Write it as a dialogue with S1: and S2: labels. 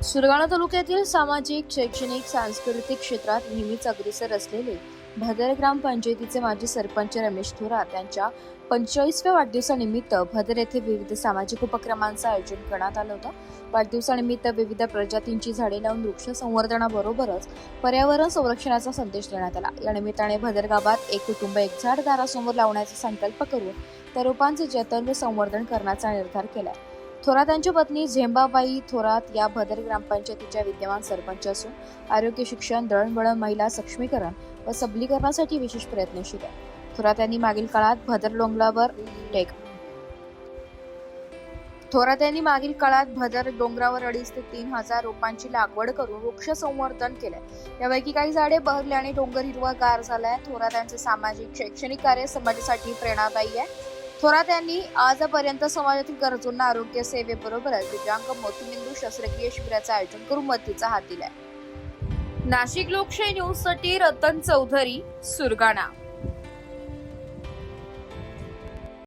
S1: सुरगाणा तालुक्यातील सामाजिक, शैक्षणिक, सांस्कृतिक क्षेत्रात नेहमीच अग्रेसर असलेले भदर ग्रामपंचायतीचे माजी सरपंच रमेश थोरात यांच्या 45व्या वाढदिवसानिमित्त भदर येथे विविध सामाजिक उपक्रमांचं आयोजन करण्यात आलं होतं. वाढदिवसानिमित्त विविध प्रजातींची झाडे लावून वृक्ष संवर्धनाबरोबरच पर्यावरण संरक्षणाचा संदेश देण्यात आला. या निमित्ताने भदर गावात एक कुटुंब एक झाड दारासमोर लावण्याचा संकल्प करून त्या रोपांचे जतन व संवर्धन करण्याचा निर्धार केला. थोरात यांची पत्नी झेंबाबाई थोरात या भदर ग्रामपंचायतीच्या विद्यमान सरपंच असून आरोग्य, शिक्षण, दळणवळण, महिला सक्षमीकरण व सबलीकरणासाठी विशेष प्रयत्नशील आहे. थोरात यांनी मागील काळात भदर डोंगरावर 2,500 ते 3,000 रोपांची लागवड करून वृक्ष संवर्धन केलंय. यापैकी काही झाडे बहरली आणि डोंगर हिरवागार झालाय. थोरात यांचे सामाजिक, शैक्षणिक कार्य समाजासाठी प्रेरणादायी आहे. थोरात यांनी आजपर्यंत समाजातील गरजूंना आरोग्य सेवेबरोबरच दिव्यांग मोतीबिंदू शस्त्रक्रिया शिबिराचे आयोजन करून मदतीचा हात दिलाय. नाशिक लोकशाही न्यूज साठी रतन चौधरी, सुरगाणा.